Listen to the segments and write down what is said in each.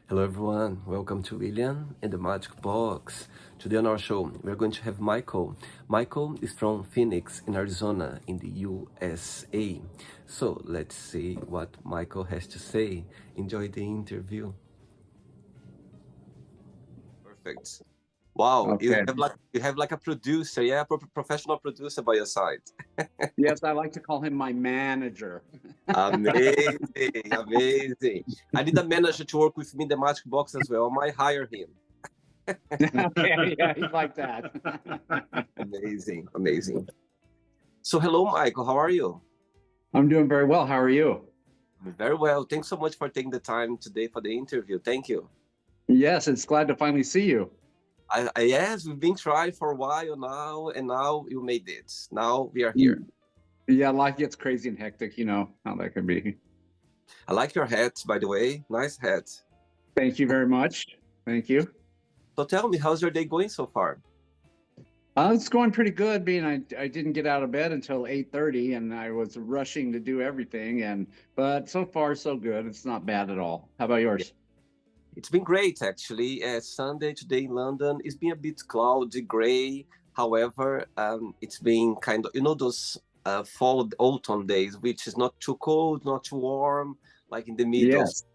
Hello everyone, welcome to William and the Magic Box. Today on our show, we're going to have Michael. Michael is from Phoenix in Arizona in the USA. So let's see what Michael has to say. Enjoy the interview. Perfect. Wow, Okay. you have like a producer, yeah, professional producer by your side. Yes, I like to call him my manager. Amazing, amazing. I need a manager to work with me in the Magic Box as well. I might hire him. Okay, yeah, he's like that. Amazing, amazing. So hello, Michael. How are you? I'm doing very well. How are you? Very well. Thanks so much for taking the time today for the interview. Thank you. Yes, it's glad to finally see you. Yes, we've been trying for a while now, and now you made it. Now we are here. Mm, Yeah, life gets crazy and hectic. You know how that can be. I like your hat, by the way. Nice hat. Thank you very much. Thank you. So tell me, how's your day going so far? It's going pretty good. Being I didn't get out of bed until 8:30, and I was rushing to do everything. But so far so good. It's not bad at all. How about Yeah. yours? It's been great, actually. Sunday today in London. It's been a bit cloudy, gray. However, it's been kind of, those fall autumn days, which is not too cold, not too warm, like in the middle. Yes,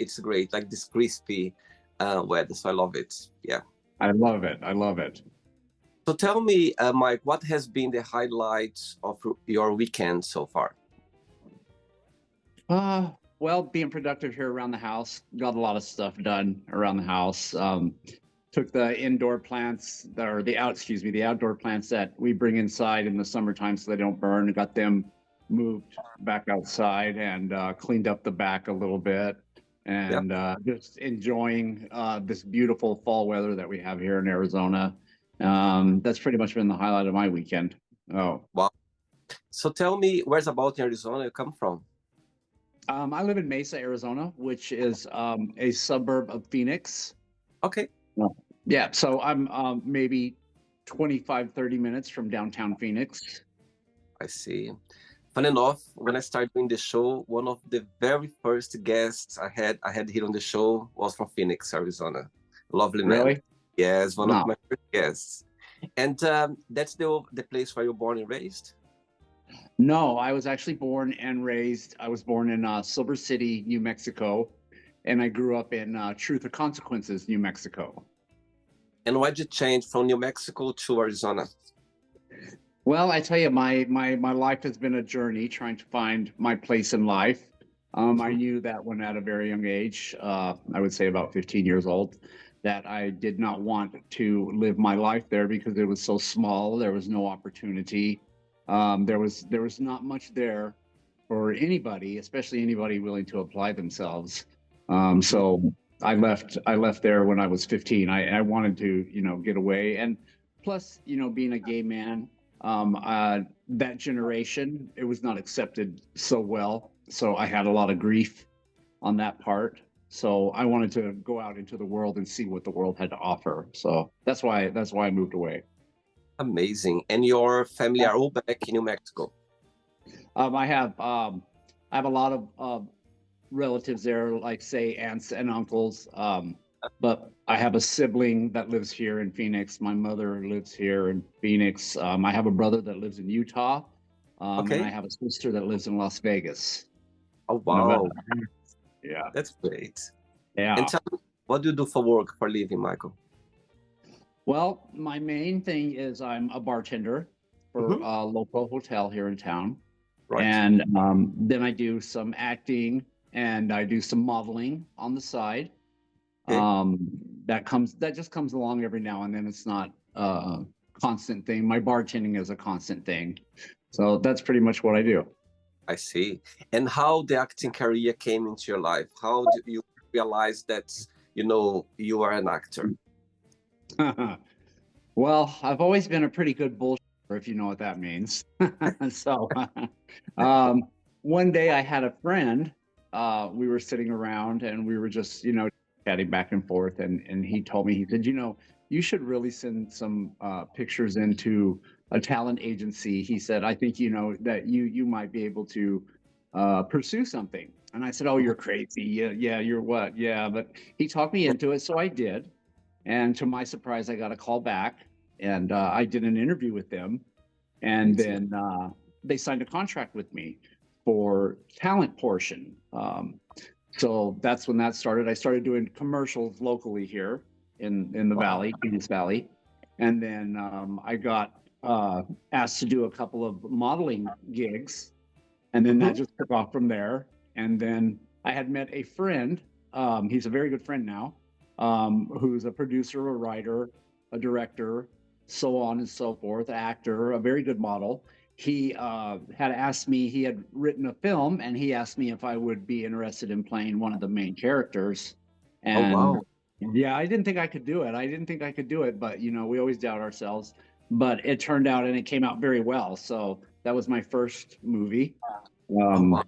It's great, like this crispy weather. So I love it. Yeah. I love it. I love it. So tell me, Mike, what has been the highlights of your weekend so far? Well, being productive here around the house, got a lot of stuff done around the house. Took the indoor plants or the outdoor plants that we bring inside in the summertime so they don't burn. Got them moved back outside and cleaned up the back a little bit, Yeah. and just enjoying this beautiful fall weather that we have here in Arizona. That's pretty much been the highlight of my weekend. Oh, Wow. So tell me, where's about in Arizona you come from? I live in Mesa, Arizona, which is a suburb of Phoenix. Okay. Oh. Yeah, so I'm maybe 25, 30 minutes from downtown Phoenix. I see. Fun enough, when I started doing the show, one of the very first guests I had here on the show was from Phoenix, Arizona. Lovely man. Really? Yes, one of No. my first guests. And that's the place where you're born and raised? No, I was actually born and raised. I was born in Silver City, New Mexico, and I grew up in Truth or Consequences, New Mexico. And why did you change from New Mexico to Arizona? Well, I tell you, my life has been a journey trying to find my place in life. I Mhm. knew that when at a very young age, I would say about 15 years old, that I did not want to live my life there because it was so small. There was no opportunity. There was not much there for anybody, especially anybody willing to apply themselves. Mhm. So I left there when I was 15. I wanted to get away, and plus being a gay man, that generation, it was not accepted so well. So I had a lot of grief on that part. So I wanted to go out into the world and see what the world had to offer. So that's why I moved away. Amazing. And your family are all back in New Mexico? Um, I have um, I have a lot of relatives there, like say aunts and uncles. But I have a sibling that lives here in Phoenix. My mother lives here in Phoenix. I have a brother that lives in Utah, and I Okay. have a sister that lives in Las Vegas, Oh, Nevada. wow. Yeah, That's great. And yeah. tell me, what do you do for work, for living, Michael? Well, my main thing is I'm a bartender for Hmm. a local hotel here in town, Right. and then I do some acting and I do some modeling on the side. Okay. um that just comes along every now and then. It's not a constant thing. My bartending is a constant thing, so that's pretty much what I do. I see. And how the acting career came into your life? How do you realize that, you are an actor? Well, I've always been a pretty good bullshitter, if you know what that means. So um one day I had a friend. We were sitting around and we were just chatting back and forth, and he told me, he said, you should really send some pictures into a talent agency. He said, I think that you might be able to pursue something. And I said, "Oh, you're crazy. Yeah, yeah, you're what? Yeah." But he talked me into it, so I did. And to my surprise, I got a call back, and I did an interview with them, and Amazing. then they signed a contract with me for talent portion. So that's when that started. I started doing commercials locally here in the Wow. valley, Phoenix Valley, and then I got asked to do a couple of modeling gigs, and then that Mm-hmm. just took off from there. And then I had met a friend. He's a very good friend now, who's a producer, a writer, a director, so on and so forth, actor, a very good model. He had asked me, he had written a film, and he asked me if I would be interested in playing one of the main characters. Oh, And wow. yeah, I didn't think I could do it. I didn't think I could do it, but we always doubt ourselves. But it turned out, and it came out very well. So that was my first movie. Oh, Um, wow.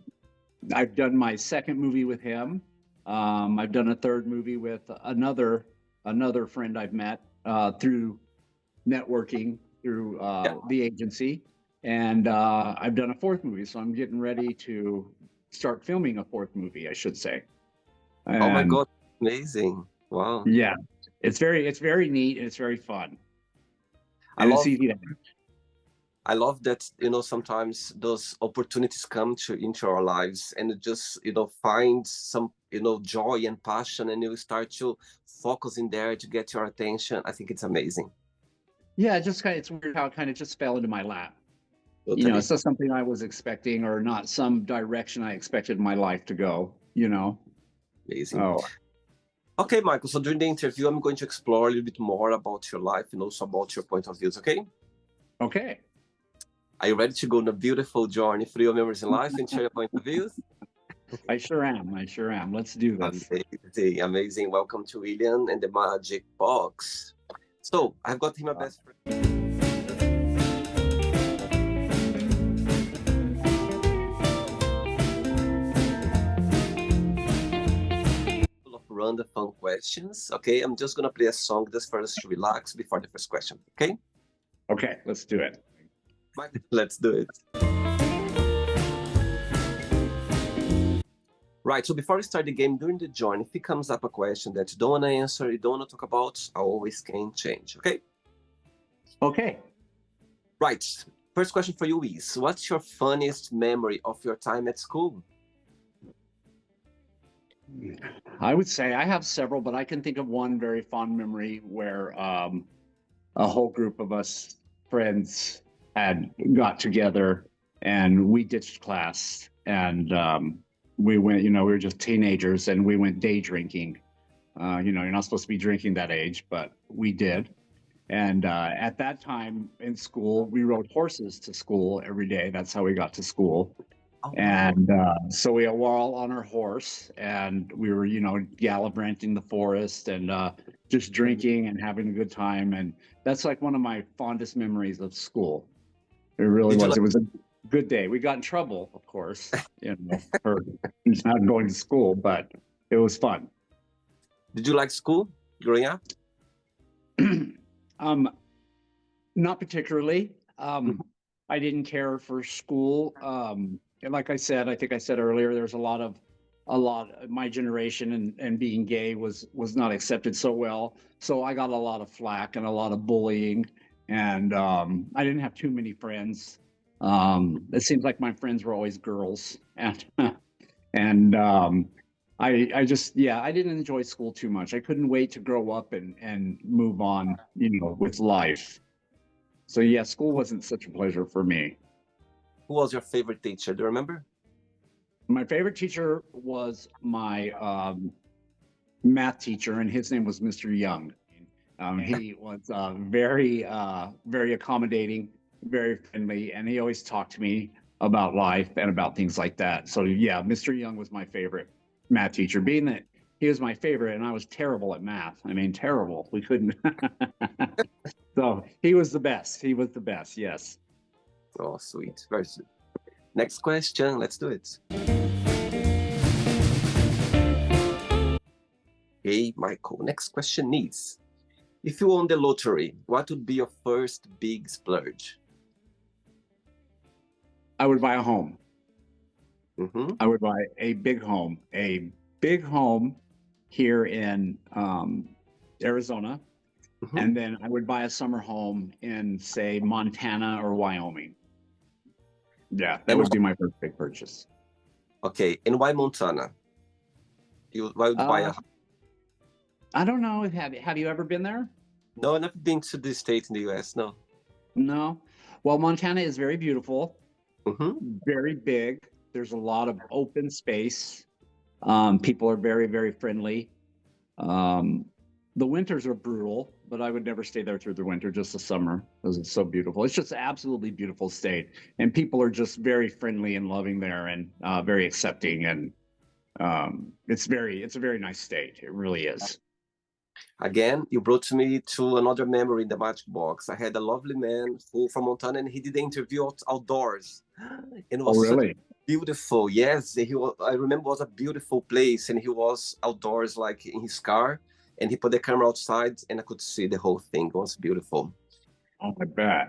I've done my second movie with him. I've done a third movie with another friend I've met through networking through Yeah. the agency, and I've done a fourth movie. So I'm getting ready to start filming a fourth movie, I should say. Oh my And God. Amazing. Wow. yeah, it's very neat and it's very fun, I and it's love easy to. I love that, sometimes those opportunities come into our lives and you just, find some, joy and passion and you start to focus in there to get your attention. I think it's amazing. Yeah, it just kind of, it's weird how it kind of just fell into my lap. Totally It's not something I was expecting or not some direction I expected my life to go. amazing. Oh, Okay, Michael. So during the interview, I'm going to explore a little bit more about your life and also about your point of views. Okay? okay. Are you ready to go on a beautiful journey through your memories in life and share your point of views? I sure am. I sure am. Let's do this. Amazing, amazing. Welcome to William and the Magic Box. So I've got him a best friend. Full of random fun questions. Okay, I'm just gonna play a song just for us to relax before the first question. Okay, Okay, let's do it. Mike, let's do it. Right, so before we start the game, during the journey, if it comes up a question that you don't want to answer, you don't want to talk about, I always can change. Okay, Okay. right. First question for you is, what's your funniest memory of your time at school? I would say I have several, but I can think of one very fond memory where a whole group of us friends had got together and we ditched class and we went, we were just teenagers and we went day drinking. You're not supposed to be drinking that age, but we did. And at that time in school, we rode horses to school every day. That's how we got to school. Oh, wow. And so we were all on our horse and we were, gallivanting the forest and just drinking and having a good time. And that's like one of my fondest memories of school. It really Did you was. like, It was a good day. We got in trouble, of course, for not going to school, but it was fun. did you like school growing up? um, Not particularly. Mhm. I didn't care for school. And like I said, I think I said earlier, there's a lot of my generation and being gay was not accepted so well. So I got a lot of flack and a lot of bullying, and I didn't have too many friends. It seems like my friends were always girls, and I just yeah, I didn't enjoy school too much. I couldn't wait to grow up and move on, with life. So yeah, school wasn't such a pleasure for me. Who was your favorite teacher? Do you remember? My favorite teacher was my math teacher, and his name was Mr. Young. He was very accommodating, very friendly, and he always talked to me about life and about things like that. So yeah, Mr. Young was my favorite math teacher, being that he was my favorite and I was terrible at math. I mean, terrible. We couldn't. So he was the best. He was the best. Yes. Oh, sweet. Very sweet. Next question. Let's do it. Hey, Michael. Next question is, if you won the lottery, what would be your first big splurge? I would buy a home. Mm-hmm. I would buy a big home here in Arizona, Mm-hmm. and then I would buy a summer home in, say, Montana or Wyoming. Yeah, that And would be my first big purchase. okay, and why Montana? Why would you buy a Uh, house? I don't know. Have you ever been there? No, I've never been to the state in the US. No. No. Well, Montana is very beautiful, Mm-hmm. very big. There's a lot of open space. People are very, very friendly. Um, the winters are brutal, but I would never stay there through the winter, just the summer, because it's so beautiful. It's just an absolutely beautiful state, and people are just very friendly and loving there, and very accepting, and it's a very nice state. It really is. Again, you brought me to another memory in the Magic Box. I had a lovely man who from Montana, and he did the interview outdoors, and it Oh, was such really? beautiful. Yes, I remember it was a beautiful place, and he was outdoors, like in his car, and he put the camera outside, and I could see the whole thing. It was beautiful. Oh, I bet.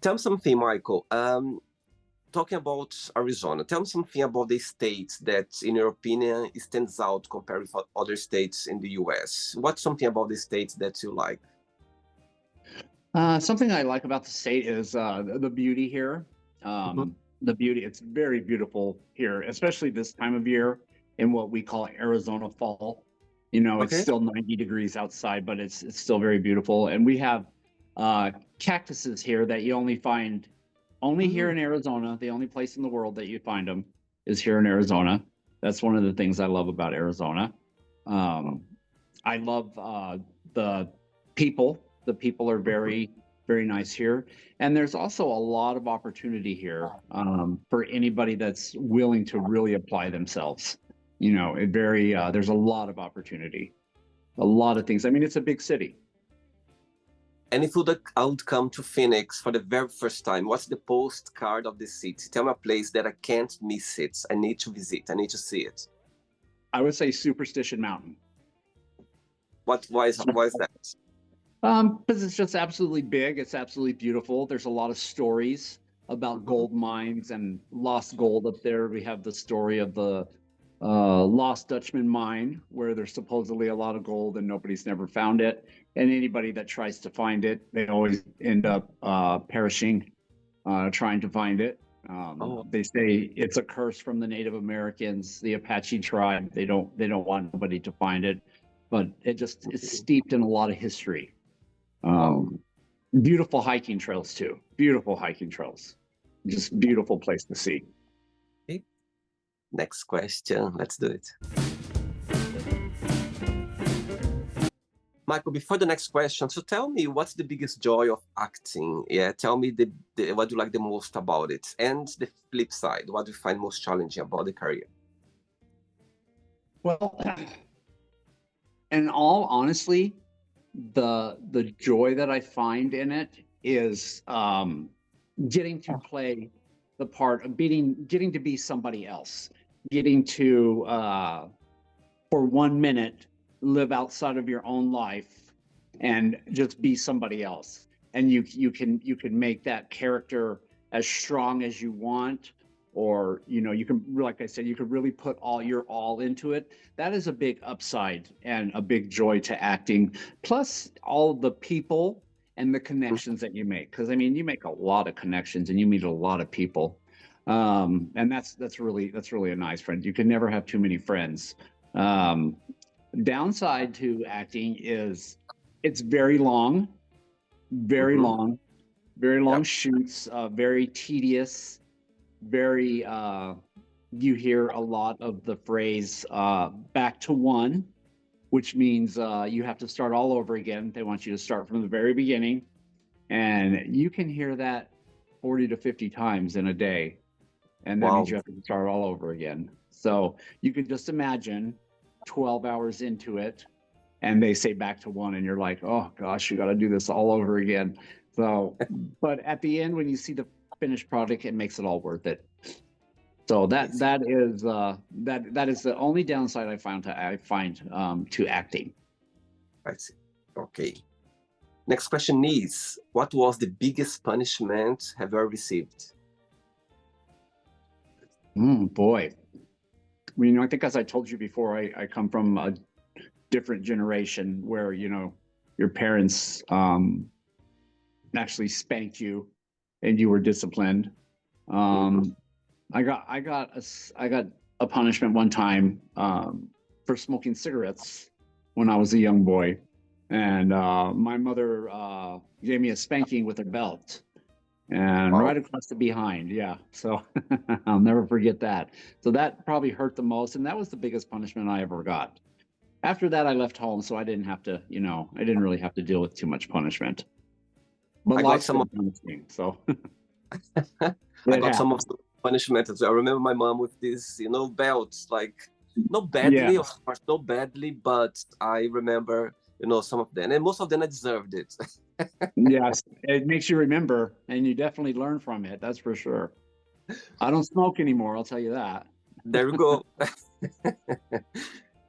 Tell me something, Michael. Talking about Arizona, tell me something about the state that, in your opinion, stands out compared with other states in the US. What's something about the state that you like? Something I like about the state is the beauty here. Mm-hmm. The beauty, it's very beautiful here, especially this time of year in what we call Arizona fall. You know, it's Okay. still 90 degrees outside, but it's still very beautiful. And we have cactuses here that you only find only here Mm. in Arizona. The only place in the world that you find them is here in Arizona. That's one of the things I love about Arizona. Um, I love the people. The people are very, very nice here. And there's also a lot of opportunity here for anybody that's willing to really apply themselves. You know, there's a lot of opportunity, a lot of things. I mean, it's a big city. And if I would come to Phoenix for the very first time, what's the postcard of the city? Tell me a place that I can't miss it. I need to visit. I need to see it. I would say Superstition Mountain. Why is that? Because it's just absolutely big. It's absolutely beautiful. There's a lot of stories about Mm-hmm. gold mines and lost gold up there. We have the story of the Lost Dutchman mine, where there's supposedly a lot of gold and nobody's never found it. And anybody that tries to find it, they always end up perishing trying to find it. Oh, They say it's a curse from the Native Americans, the Apache tribe. They don't want nobody to find it, but it's steeped in a lot of history. wow. Um, Beautiful hiking trails too. Beautiful hiking trails. Just beautiful place to see. Okay. Next question. Let's do it. Michael, before the next question, so tell me what's the biggest joy of acting? Yeah, tell me what do you like the most about it, and the flip side, what do you find most challenging about the career? Well, in all honesty, the joy that I find in it is getting to play the part of getting to be somebody else, getting to for 1 minute live outside of your own life and just be somebody else, and you can make that character as strong as you want, or you can, like I said, you could really put your all into it. That is a big upside and a big joy to acting, plus all the people and the connections that you make, because I mean, you make a lot of connections and you meet a lot of people, and that's really a nice friend. You can never have too many friends. um, Downside to acting is it's very long, very Mm-hmm. long, very long Yep. shoots, very tedious, very you hear a lot of the phrase back to one, which means you have to start all over again. They want you to start from the very beginning, and you can hear that 40 to 50 times in a day, and that means Wow. you have to start all over again. So you can just imagine 12 hours into it, and they say back to one, and you're like, oh gosh, you got to do this all over again. So, but at the end, when you see the finished product, it makes it all worth it. So I see. that is the only downside I find to acting. I see. Okay. Next question is, what was the biggest punishment have you ever received? Boy, I think as I told you before, I come from a different generation where, your parents actually spanked you and you were disciplined. Mhm. Um, I got a punishment one time for smoking cigarettes when I was a young boy, and my mother gave me a spanking with her belt, and Wow. right across the behind. Yeah, so I'll never forget that. So that probably hurt the most, and that was the biggest punishment I ever got. After that, I left home, so I didn't have to, I didn't really have to deal with too much punishment. But I got life's some of been punishing, so I it got some of happens. the punishment as well. I remember my mom with this, belts, like not Yeah. badly, of course, not badly, but I remember, some of them, and most of them I deserved it. Yes, it makes you remember, and you definitely learn from it. That's for sure. I don't smoke anymore. I'll tell you that. There we go.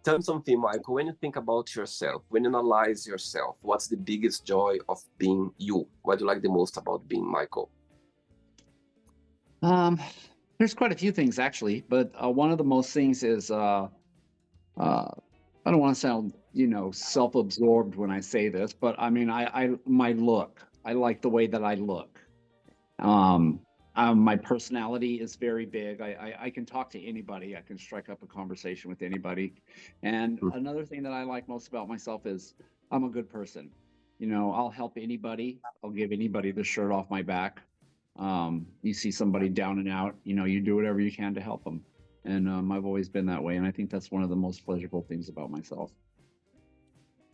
Tell me something, Michael. When you think about yourself, when you analyze yourself, what's the biggest joy of being you? What do you like the most about being Michael? Um, there's quite a few things actually, but one of the most things is uh, I don't want to sound, self-absorbed when I say this, but I mean, my look. I like the way that I look. Um, my personality is very big. I can talk to anybody. I can strike up a conversation with anybody. And Mm. another thing that I like most about myself is I'm a good person. I'll help anybody. I'll give anybody the shirt off my back. You see somebody down and out, you do whatever you can to help them. And I've always been that way. And I think that's one of the most pleasurable things about myself.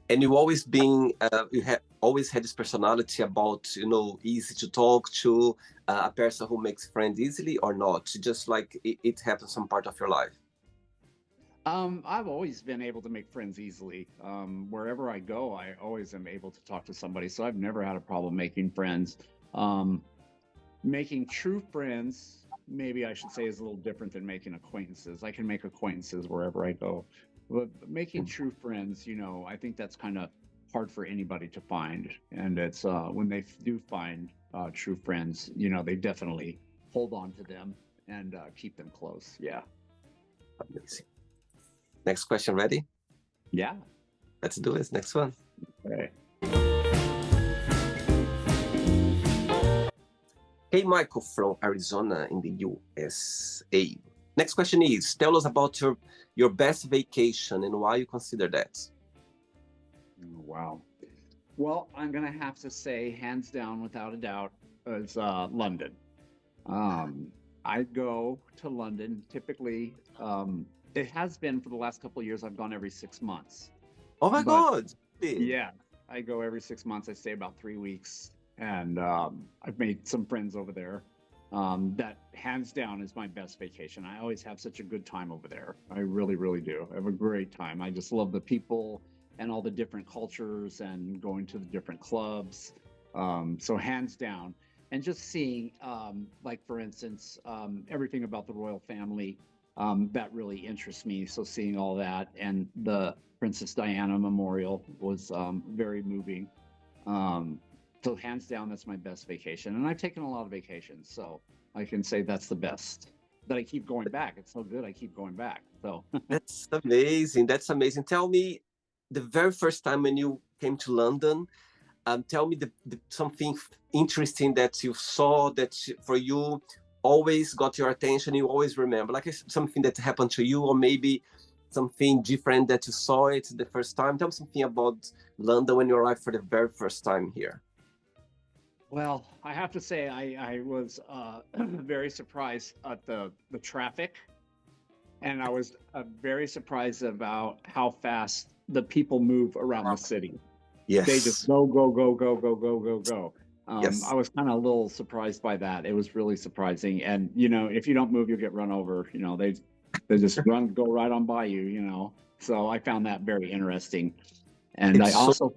And you always been, you have always had this personality about, easy to talk to, a person who makes friends easily or not, just like it happens some part of your life. I've always been able to make friends easily. Wherever I go, I always am able to talk to somebody. So I've never had a problem making friends. Um, Making true friends, maybe I should say, is a little different than making acquaintances. I can make acquaintances wherever I go. But making true friends, I think that's kind of hard for anybody to find. And it's when they do find true friends, they definitely hold on to them and keep them close. Yeah. Amazing. Next question, ready? Yeah. Let's do this. Next one. Okay. Hey, Michael from Arizona in the USA. Next question is, tell us about your best vacation and why you consider that. Wow. Well, I'm going to have to say, hands down, without a doubt, is London. Um, I go to London typically. It has been for the last couple of years. I've gone every 6 months. Oh my But God. Really? yeah, I go every 6 months. I stay about 3 weeks, and I've made some friends over there. That hands down is my best vacation. I always have such a good time over there. I really, really do. I have a great time. I just love the people and all the different cultures and going to the different clubs. So hands down, and just seeing, like for instance, everything about the royal family, that really interests me. So seeing all that and the Princess Diana Memorial was very moving. So hands down, that's my best vacation. And I've taken a lot of vacations, so I can say that's the best. That I keep going back. It's so good, I keep going back. So That's amazing. That's amazing. Tell me the very first time when you came to London, tell me something interesting that you saw that for you always got your attention, you always remember, like something that happened to you, or maybe something different that you saw it the first time. Tell me something about London when you arrived for the very first time here. well, I have to say I was very surprised at the traffic, and I was very surprised about how fast the people move around the city. They just Yes. go, go, go, go, go, go, go, go. I Yes. was kind of a little surprised by that. It was really surprising. And if you don't move, you'll get run over. They just go right on by you. So I found that very interesting. And I It's so also,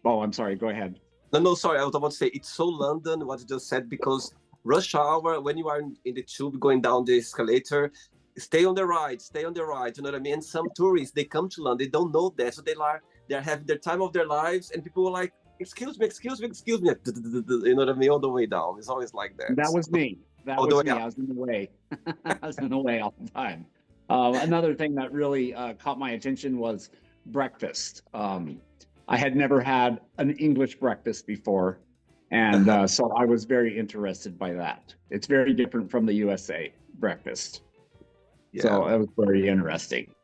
oh, I'm sorry. Go ahead. no, sorry. I was about to say it's so London what you just said, because rush hour when you are in the tube going down the escalator, stay on the right, stay on the right. You know what I mean? And some tourists, they come to London, they don't know that, so they're having their time of their lives, and people are like, "Excuse me, excuse me, excuse me." You know what I mean? All the way down. It's always like that. That was me. That All the was way me. up. I was in the way. I was in the way all the time. Another thing that really caught my attention was breakfast. I had never had an English breakfast before, and so I was very interested by that. It's very different from the USA breakfast. Yeah. So it was very interesting.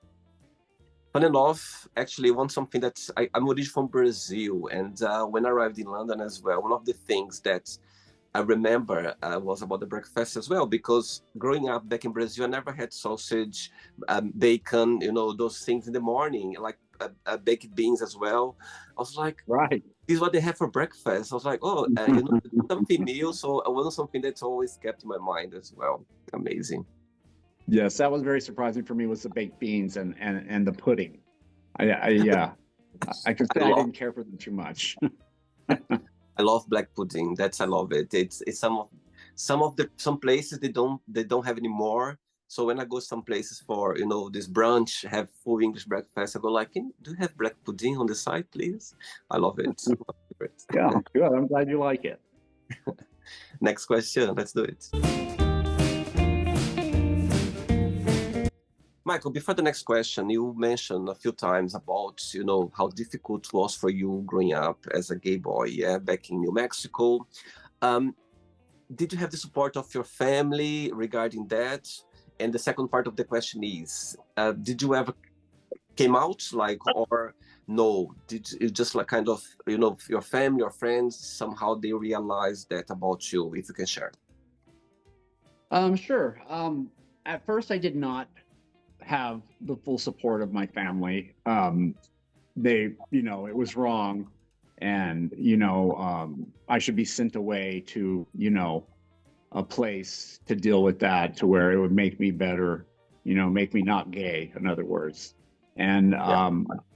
Fun enough, actually, something that I'm originally from Brazil, and when I arrived in London as well, one of the things that I remember was about the breakfast as well, because growing up back in Brazil, I never had sausage, bacon, those things in the morning, like baked beans as well. I was like, Right. this is what they have for breakfast. I was like, oh, something new. So it wasn't something that's always kept in my mind as well. Amazing. Yes, that was very surprising for me was the baked beans and the pudding. Yeah, I could I say I love, didn't care for them too much. I love black pudding. I love it. It's some places they don't have anymore. So when I go some places for this brunch, have full English breakfast, I go like, do you have black pudding on the side, please? I love it. Yeah, good. I'm glad you like it. Next question. Let's do it. Michael, before the next question, you mentioned a few times about, how difficult it was for you growing up as a gay boy, yeah, back in New Mexico. Um, did you have the support of your family regarding that? And the second part of the question is, did you ever came out like, or no? Did you just like kind of, your family or friends, somehow they realized that about you, if you can share? Sure. At first, I did not have the full support of my family. It was wrong, and I should be sent away to a place to deal with that, to where it would make me better, make me not gay, in other words. And Yeah.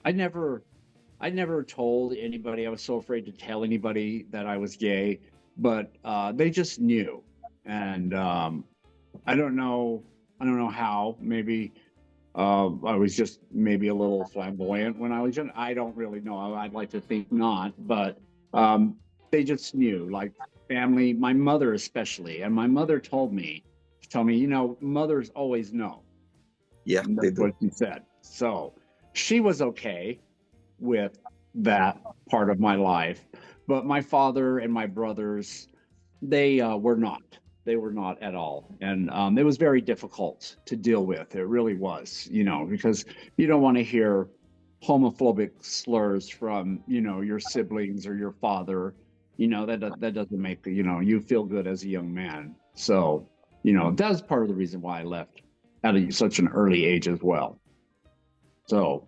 I never told anybody. I was so afraid to tell anybody that I was gay, but they just knew. And I don't know. I don't know how. Maybe I was just maybe a little flamboyant when I was young. I don't really know. I'd like to think not, but um, they just knew, like family, my mother especially. And my mother told me, mothers always know. Yeah, And they that's do. what she said. So she was okay with that part of my life. But my father and my brothers, they were not. They were not at all. And it was very difficult to deal with. It really was, because you don't want to hear homophobic slurs from, your siblings or your father. That doesn't make, you feel good as a young man. So, that's part of the reason why I left at such an early age as well. So,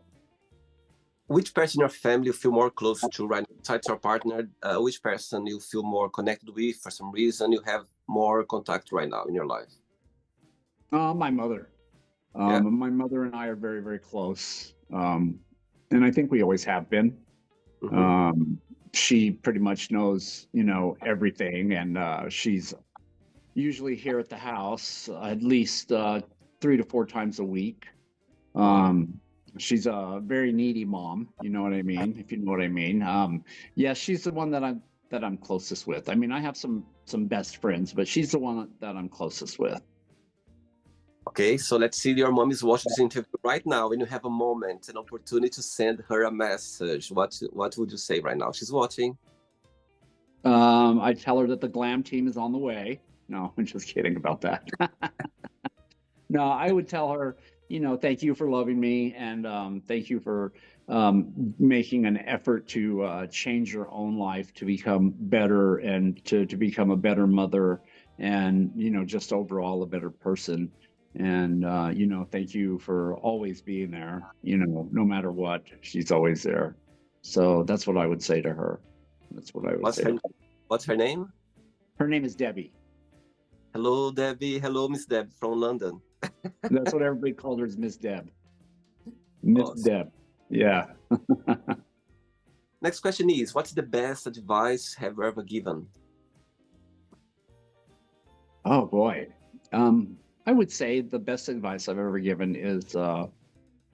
Which person in your family you feel more close to right now, besides your partner? Which person you feel more connected with for some reason? You have more contact right now in your life? my mother. Yeah. My mother and I are very, very close. And I think we always have been. Mm-hmm. She pretty much knows, everything. And she's usually here at the house at least 3 to 4 times a week. Wow. She's a very needy mom, you know what I mean? If you know what I mean. Yeah, she's the one that I'm closest with. I mean, I have some best friends, but she's the one that I'm closest with. Okay, so let's see. Your mom is watching this interview right now, and you have a moment, an opportunity to send her a message. What would you say right now? She's watching. I tell her that the glam team is on the way. No, I'm just kidding about that. No, I would tell her, thank you for loving me, and thank you for making an effort to change your own life to become better and to become a better mother, and just overall a better person. And thank you for always being there. No matter what, she's always there. So that's what I would say to her. That's what I would What's say to her her. What's her name? Her name is Debbie. Hello, Debbie. Hello, Miss Debbie from London. That's what everybody called her, is Miss Deb. Miss Awesome. Deb. Yeah. Next question is, what's the best advice have you ever given? Oh boy. I would say the best advice I've ever given is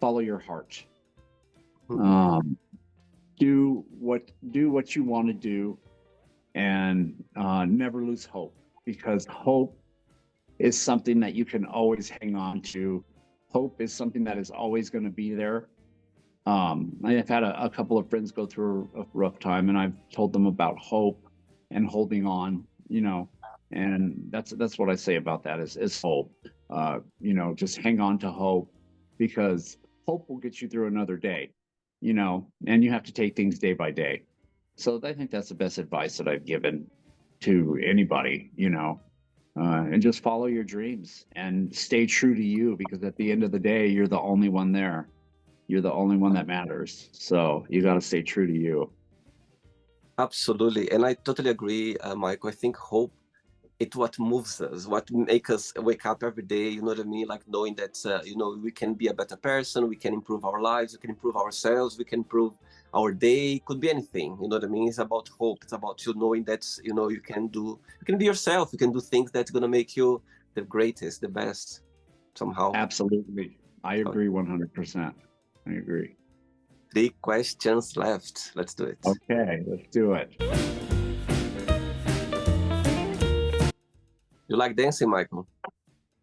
follow your heart. Um, do what you want to do, and never lose hope, because hope is something that you can always hang on to, Hope is something that is always going to be there. I've had a couple of friends go through a rough time, and I've told them about hope and holding on, and that's what I say about that is hope. Just hang on to hope, because hope will get you through another day, and you have to take things day by day. So I think that's the best advice that I've given to anybody, and just follow your dreams and stay true to you, because at the end of the day, you're the only one there. You're the only one that matters. So you got to stay true to you. Absolutely. And I totally agree, Michael. I think hope it's what moves us, what make us wake up every day. You know what I mean? Like knowing that, we can be a better person, we can improve our lives, we can improve ourselves, we can improve our day. Could be anything. You know what I mean? It's about hope. It's about you knowing that, you can be yourself. You can do things that's going to make you the greatest, the best somehow. Absolutely. I agree 100%. I agree. 3 questions left. Let's do it. Okay, let's do it. You like dancing, Michael?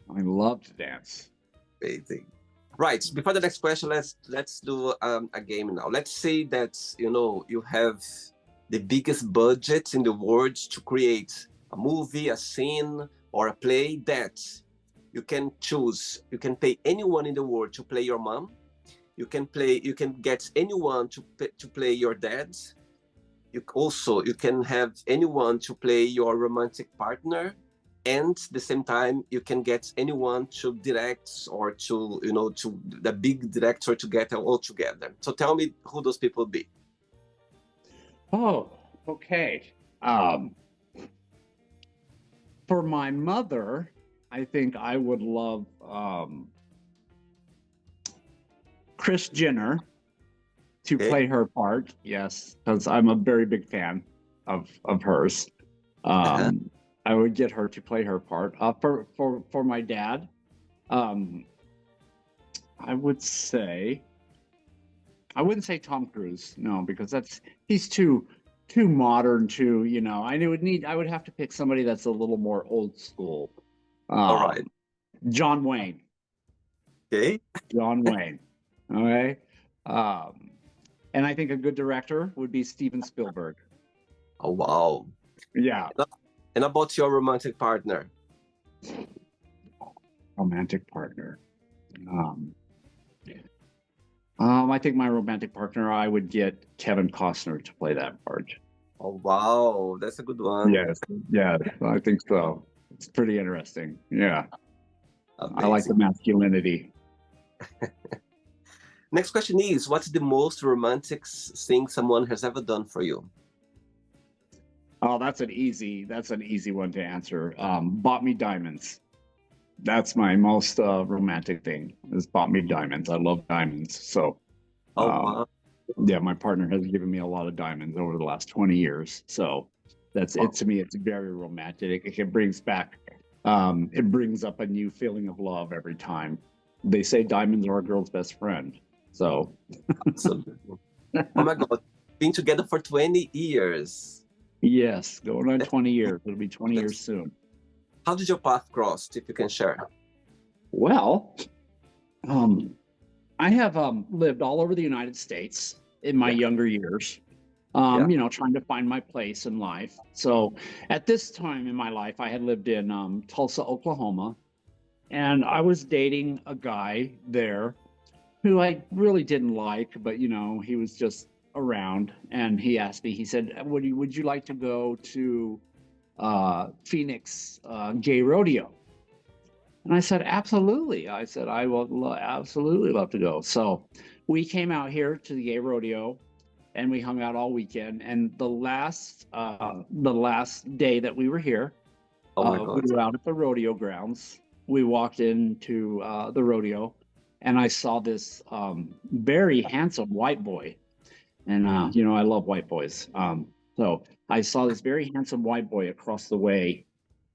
I love to dance. Amazing. Right. Before the next question, let's do a game now. Let's say that you have the biggest budget in the world to create a movie, a scene, or a play that you can choose. You can pay anyone in the world to play your mom. You can get anyone to play your dad. You can have anyone to play your romantic partner, and at the same time you can get anyone to direct, or to the big director to get all together. So tell me who those people be. Oh, okay. For my mother, I think I would love Kris Jenner to play her part. Yes, because I'm a very big fan of hers. I would get her to play her part. For my dad, I wouldn't say Tom Cruise, no, because he's too modern, I would have to pick somebody that's a little more old school. All right. John Wayne. Okay. John Wayne. Okay. And I think a good director would be Steven Spielberg. Oh, wow. Yeah. And about your romantic partner? Romantic partner. I think my romantic partner, I would get Kevin Costner to play that part. Oh, wow. That's a good one. Yes. Yeah, I think so. It's pretty interesting. Yeah. Amazing. I like the masculinity. Next question is, what's the most romantic thing someone has ever done for you? Oh, that's an easy one to answer. Bought me diamonds. That's my most romantic thing, is bought me diamonds. I love diamonds. So, wow. Yeah, my partner has given me a lot of diamonds over the last 20 years. So that's it. To me, it's very romantic. It brings back, it brings up a new feeling of love every time. They say diamonds are a girl's best friend. So. Oh my God, been together for 20 years. Yes, going on 20 years. It'll be 20 years soon. How did your path cross, if you can share? Well, I have lived all over the United States in my younger years, trying to find my place in life. So at this time in my life, I had lived in Tulsa, Oklahoma, and I was dating a guy there who I really didn't like, but he was just around, and he asked me, he said, would you like to go to Phoenix gay rodeo? And I said, absolutely. I said, I will absolutely love to go. So we came out here to the gay rodeo, and we hung out all weekend. And the last day that we were here, we were out at the rodeo grounds. We walked into the rodeo, and I saw this very handsome white boy. And, I love white boys. So I saw this very handsome white boy across the way.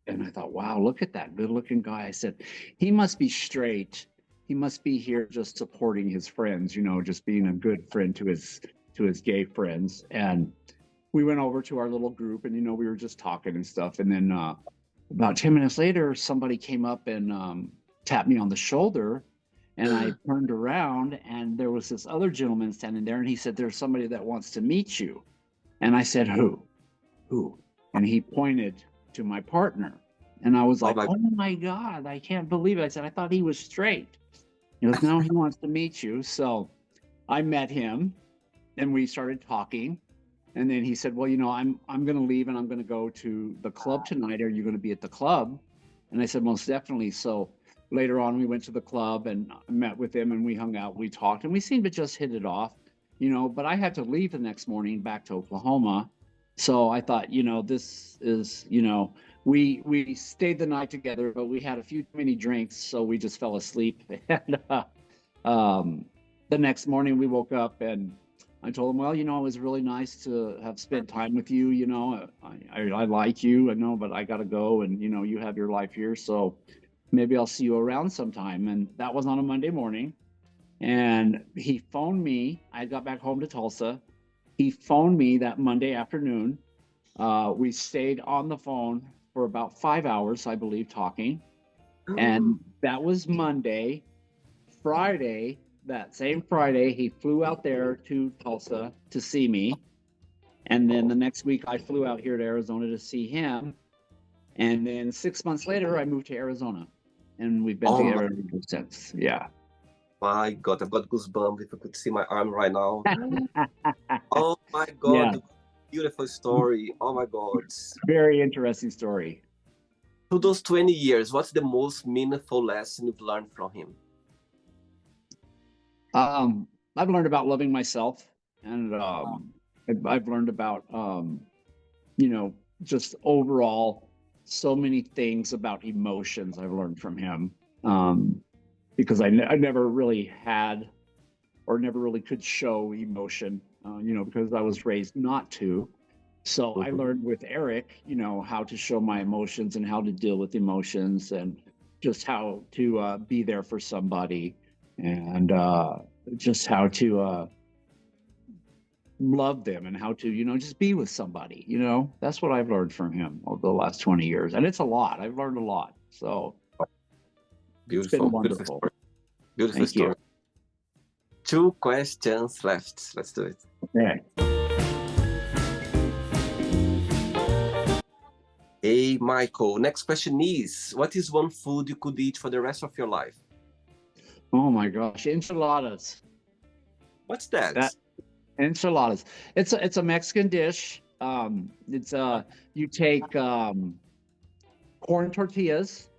And I thought, wow, look at that good looking guy. I said, he must be straight. He must be here just supporting his friends, just being a good friend to his gay friends. And we went over to our little group, and, we were just talking and stuff. And then about 10 minutes later, somebody came up and tapped me on the shoulder And I turned around and there was this other gentleman standing there, and he said, "There's somebody that wants to meet you." And I said, "Who? Who?" And he pointed to my partner. And I was Oh like, my, "Oh my God, I can't believe it." I said, "I thought he was straight." He goes, "No, he wants to meet you." So I met him and we started talking. And then he said, "Well, I'm going to leave and I'm going to go to the club tonight. Are you going to be at the club?" And I said, "Most definitely." So later on, we went to the club and I met with him and we hung out, we talked, and we seemed to just hit it off, but I had to leave the next morning back to Oklahoma. So I thought, this is, we stayed the night together, but we had a few too many drinks, so we just fell asleep. And um, the next morning we woke up and I told him, "Well, it was really nice to have spent time with you. I like you, I know, but I got to go, and you have your life here, so maybe I'll see you around sometime." And that was on a Monday morning. And he phoned me. I got back home to Tulsa. He phoned me that Monday afternoon. We stayed on the phone for about 5 hours, I believe, talking. And that was Monday. Friday, that same Friday, he flew out there to Tulsa to see me. And then the next week, I flew out here to Arizona to see him. And then 6 months later, I moved to Arizona. And we've been oh together ever since. Yeah. my God, I've got goosebumps if you could see my arm right now. Oh my Yeah. God, beautiful story. Oh my God. Very interesting story. Through those 20 years, what's the most meaningful lesson you've learned from him? I've learned about loving myself, and I've learned about, just overall so many things about emotions I've learned from him, because I never really had or never really could show emotion, because I was raised not to. So I learned with Eric, how to show my emotions and how to deal with emotions and just how to be there for somebody, and just how to love them and how to, just be with somebody. That's what I've learned from him over the last 20 years. And it's a lot. I've learned a lot. So it's been Beautiful, beautiful wonderful. story. Beautiful Thank story. you. 2 questions left. Let's do it. Okay. Hey, Michael. Next question is, what is one food you could eat for the rest of your life? Oh my gosh. Enchiladas. What's that? That enchiladas. It's a Mexican dish. You take corn tortillas,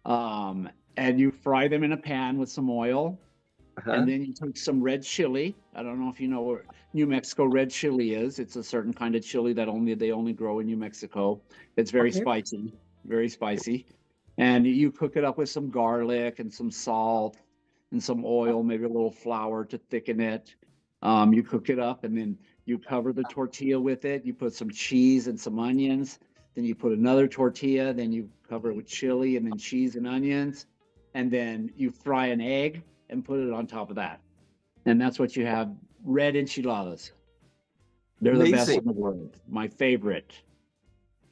and you fry them in a pan with some oil. And then you take some red chili. I don't know if you know what New Mexico red chili is. It's a certain kind of chili that they only grow in New Mexico. It's very spicy, very spicy. And you cook it up with some garlic and some salt and some oil, maybe a little flour to thicken it. You cook it up and then you cover the tortilla with it. You put some cheese and some onions. Then you put another tortilla. Then you cover it with chili and then cheese and onions. And then you fry an egg and put it on top of that. And that's what you have, red enchiladas. They're the best in the world. My favorite.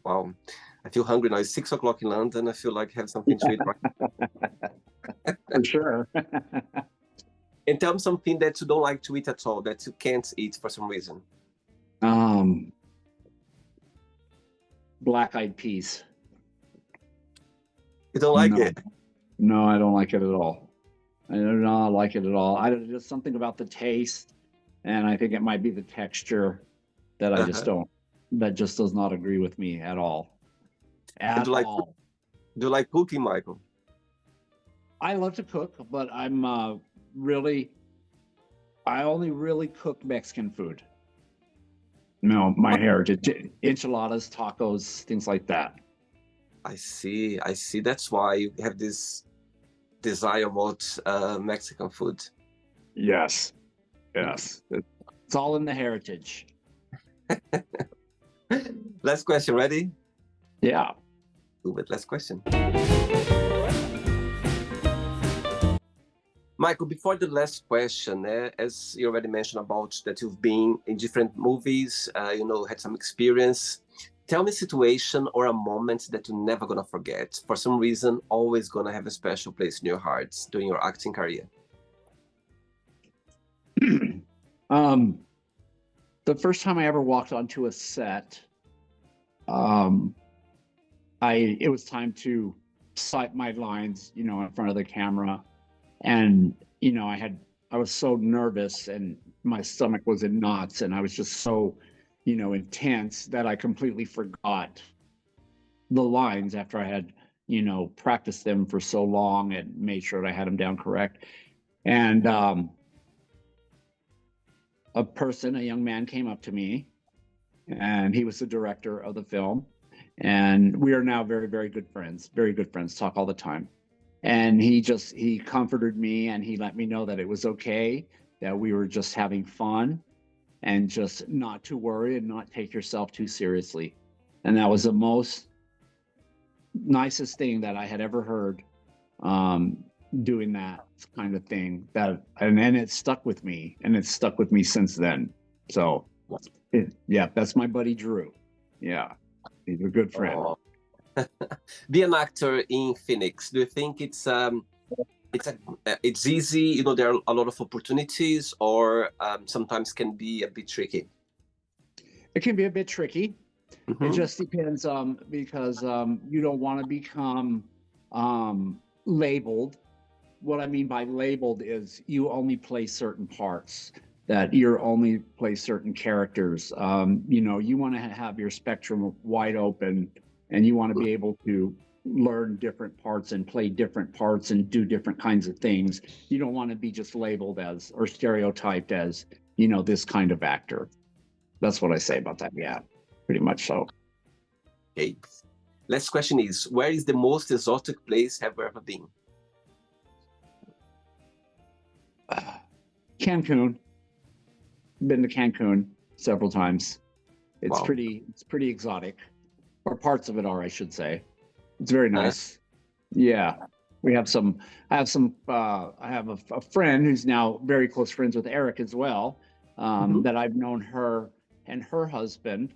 Wow. I feel hungry now. It's 6 o'clock in London. I feel like I have something to eat right now. For sure. And tell me something that you don't like to eat at all, that you can't eat for some reason. Black-eyed peas. You don't like it? No, I don't like it at all. I do not like it at all. Just something about the taste, and I think it might be the texture that I just don't. That just does not agree with me at all. At all. Do you like cooking, Michael? I love to cook, but I only really cook Mexican food. No, my heritage, enchiladas, tacos, things like that. I see. That's why you have this desire about Mexican food. Yes. It's all in the heritage. Last question, ready? Yeah. Do it. Last question. Michael, before the last question, as you already mentioned about that you've been in different movies, had some experience. Tell me a situation or a moment that you're never gonna forget. For some reason, always gonna have a special place in your hearts during your acting career. um, the first time I ever walked onto a set, um, it was time to cite my lines, you know, in front of the camera, and you know, I was so nervous, and my stomach was in knots, and I was just so, you know, intense that I completely forgot the lines after I had, you know, practiced them for so long and made sure that I had them down correct. And a young man came up to me, and he was the director of the film. And we are now very, very good friends, talk all the time. And he comforted me, and he let me know that it was okay, that we were just having fun, and just not to worry and not take yourself too seriously. And that was the most nicest thing that I had ever heard, doing that kind of thing. And it stuck with me, and it's stuck with me since then. So, yeah, that's my buddy Drew. Yeah, he's a good friend. Oh. Be an actor in Phoenix. Do you think it's easy? You know, there are a lot of opportunities, or sometimes can be a bit tricky. It can be a bit tricky. It just depends, because you don't want to become labeled. What I mean by labeled is you only play certain parts, that you only play certain characters. You know, you want to have your spectrum wide open, and you want to be able to learn different parts and play different parts and do different kinds of things. You don't want to be just labeled as, or stereotyped as, you know, this kind of actor. That's what I say about that. Yeah, pretty much so. Okay. Last question is, where is the most exotic place have you ever been? Cancun. Been to Cancun several times. It's Wow. pretty exotic, or parts of it are, I should say. It's very nice. Yeah, we have some. I have a friend who's now very close friends with Eric as well. That I've known her and her husband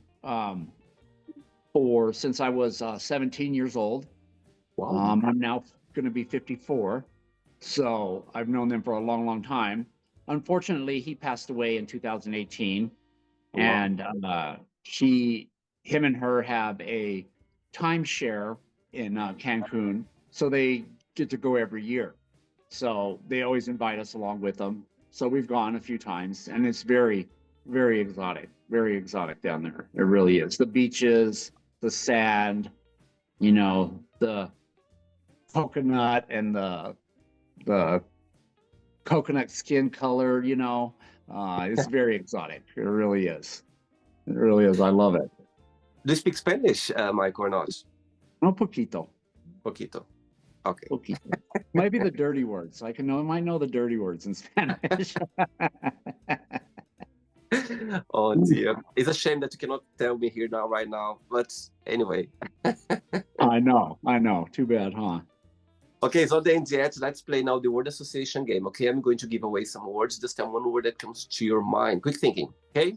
for since I was 17 years old. Wow. I'm now going to be 54, so I've known them for a long, long time. Unfortunately, he passed away in 2018, and him and her have a timeshare in Cancun, so they get to go every year. So they always invite us along with them. So we've gone a few times, and it's very, very exotic down there. It really is. The beaches, the sand, you know, the coconut and the coconut skin color, you know, it's very exotic. It really is. It really is. I love it. Do you speak Spanish, Mike, or not? Un poquito. Poquito. Okay. Poquito. Maybe the dirty words. I might know the dirty words in Spanish. Oh dear, it's a shame that you cannot tell me here now, right now. But anyway. I know. Too bad, huh? Okay, so the end yet. Let's play now the word association game. Okay, I'm going to give away some words. Just tell one word that comes to your mind. Quick thinking. Okay.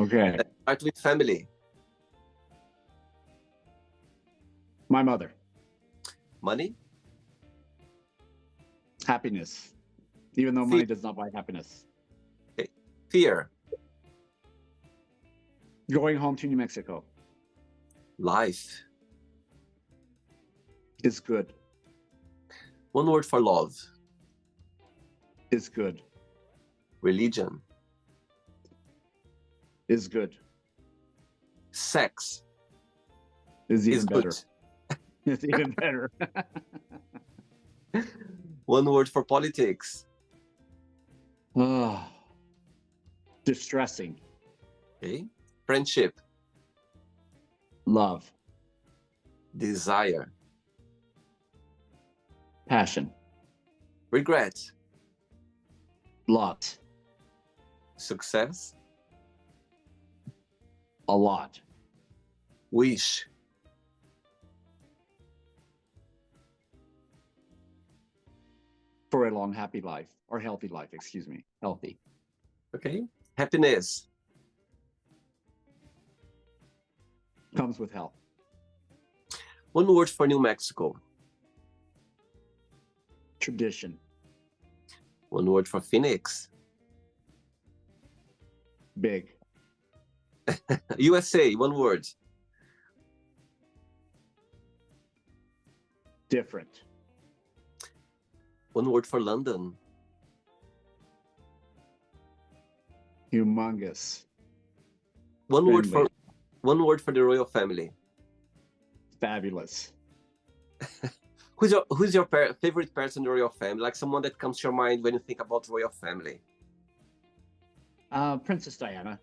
Okay. Let's start with family. My mother. Money. Happiness. Even though money does not buy happiness. Okay. Fear. Going home to New Mexico. Life. Is good. One word for love. Is good. Religion. Is good. Sex. Is even better. Good. It's even better. One word for politics. Distressing. Okay. Friendship. Love. Desire. Passion. Regret. Lot. Success. A lot. Wish. For a long, happy life, or healthy life, excuse me. Healthy. Okay. Happiness. Comes with health. One word for New Mexico. Tradition. One word for Phoenix. Big. USA, one word. Different. One word for London. Humongous. One word Friendly. for the royal family. Fabulous. Who's your favorite person in the royal family? Like someone that comes to your mind when you think about royal family. Princess Diana.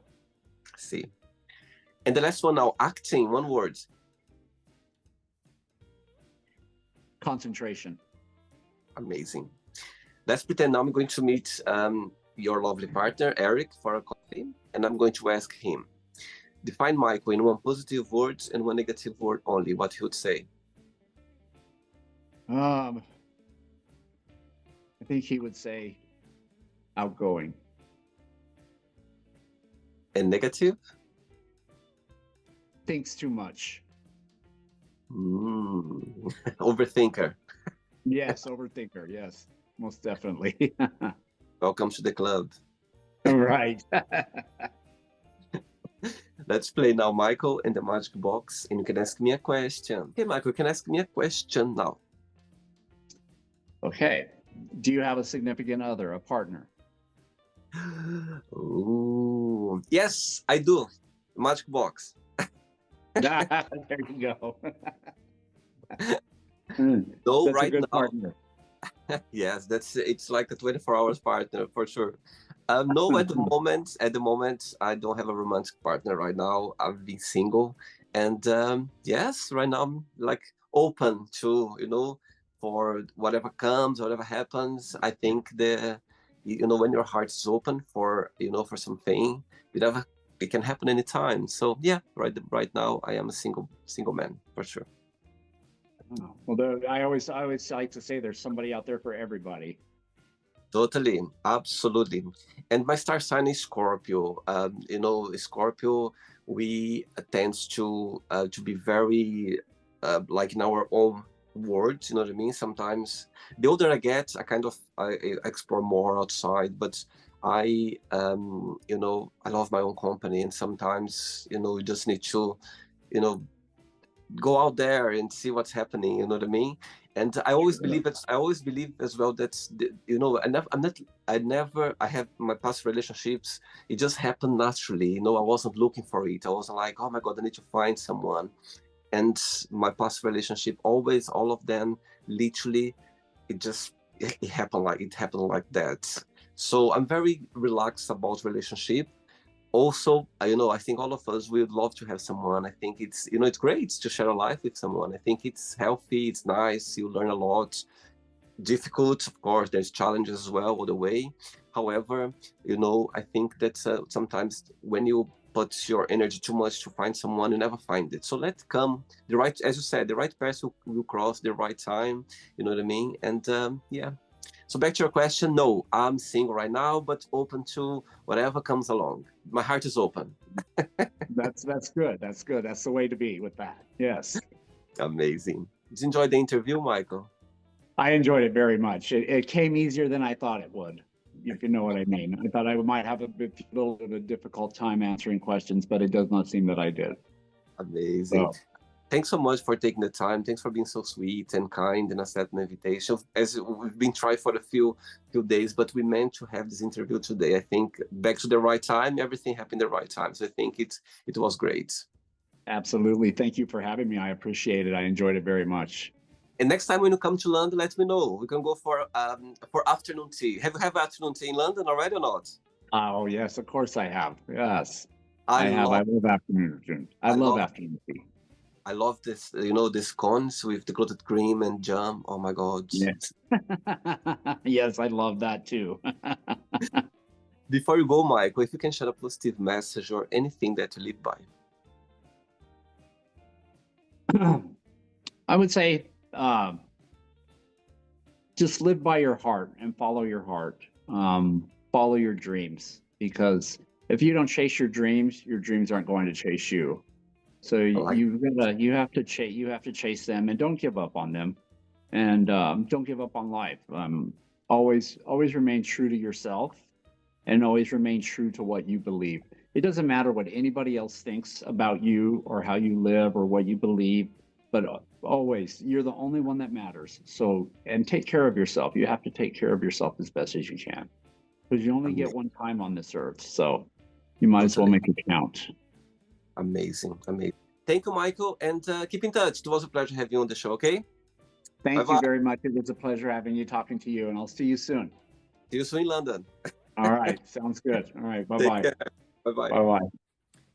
See. And the last one now, acting, one word. Concentration. Amazing. Let's pretend now I'm going to meet your lovely partner, Eric, for a coffee, and I'm going to ask him, define Michael in one positive word and one negative word only, what he would say. I think he would say outgoing. And negative? Thinks too much. Overthinker. Yes, overthinker. Yes, most definitely. Welcome to the club. Right. Let's play now, Michael, in the magic box, and you can ask me a question. Okay, Michael, you can ask me a question now. Okay. Do you have a significant other, a partner? Ooh. Yes, I do. Magic box. There you go. So That's right a good now, partner. yes, it's like a 24 hours partner for sure. No, at the moment, I don't have a romantic partner right now. I've been single, and yes, right now I'm like open to for whatever comes, whatever happens. I think when your heart is open for for something, it can happen anytime. So yeah, right now I am a single man for sure. Oh, well, I always like to say there's somebody out there for everybody. Totally, absolutely. And my star sign is Scorpio. Scorpio, we tends to be very like in our own words. You know what I mean? Sometimes the older I get, I explore more outside. But I love my own company, and sometimes you just need to, you know, go out there and see what's happening. You know what I mean? And I always believe as well that I have my past relationships. It just happened naturally. I wasn't looking for it. I wasn't like, oh my god, I need to find someone. And my past relationship, always, all of them, literally, it happened like that. So I'm very relaxed about relationship. Also, I think all of us would love to have someone. I think it's great to share a life with someone. I think it's healthy, it's nice, you learn a lot. Difficult, of course, there's challenges as well all the way. However, I think that sometimes when you put your energy too much to find someone, you never find it. So let come as you said, the right person will cross the right time. You know what I mean? And yeah. So back to your question, no, I'm single right now, but open to whatever comes along. My heart is open. That's good. That's good. That's the way to be with that. Yes. Amazing. Did you enjoy the interview, Michael? I enjoyed it very much. It came easier than I thought it would, if you know what I mean. I thought I might have a little bit of a difficult time answering questions, but it does not seem that I did. Amazing. So, thanks so much for taking the time. Thanks for being so sweet and kind and accepting the invitation. As we've been trying for a few days, but we meant to have this interview today. I think back to the right time, everything happened at the right time. So I think it was great. Absolutely. Thank you for having me. I appreciate it. I enjoyed it very much. And next time when you come to London, let me know. We can go for afternoon tea. Have you had afternoon tea in London already or not? Oh yes, of course I have. Yes, I love afternoon tea. I love afternoon tea. I love this, these cones with the clotted cream and jam. Oh my God. Yes. Yes, I love that too. Before you go, Michael, if you can share a positive message or anything that you live by. I would say just live by your heart and follow your heart. Follow your dreams, because if you don't chase your dreams aren't going to chase you. So I like you have to chase them, and don't give up on them, and don't give up on life. Always remain true to yourself, and always remain true to what you believe. It doesn't matter what anybody else thinks about you or how you live or what you believe, but always you're the only one that matters. So, and take care of yourself. You have to take care of yourself as best as you can, because you only get amazing. one time on this earth. So you might as well Totally make it count. amazing. Amazing. Thank you, Michael, and keep in touch. It was a pleasure having you on the show, okay? Bye Thank you bye. very much. It was a pleasure having you, talking to you, and I'll see you soon. See you soon in London. All right. Sounds good. All right. Take Bye-bye. care. Bye bye. Bye-bye.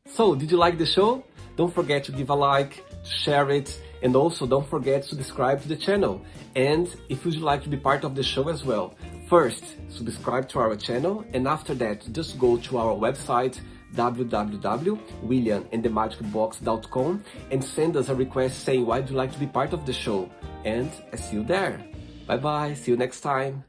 So, did you like the show? Don't forget to give a like, to share it, and also don't forget to subscribe to the channel. And if you'd like to be part of the show as well, first, subscribe to our channel, and after that, just go to our website, www.williamandthemagicbox.com, and send us a request saying why you'd like to be part of the show. And I see you there. Bye bye, see you next time.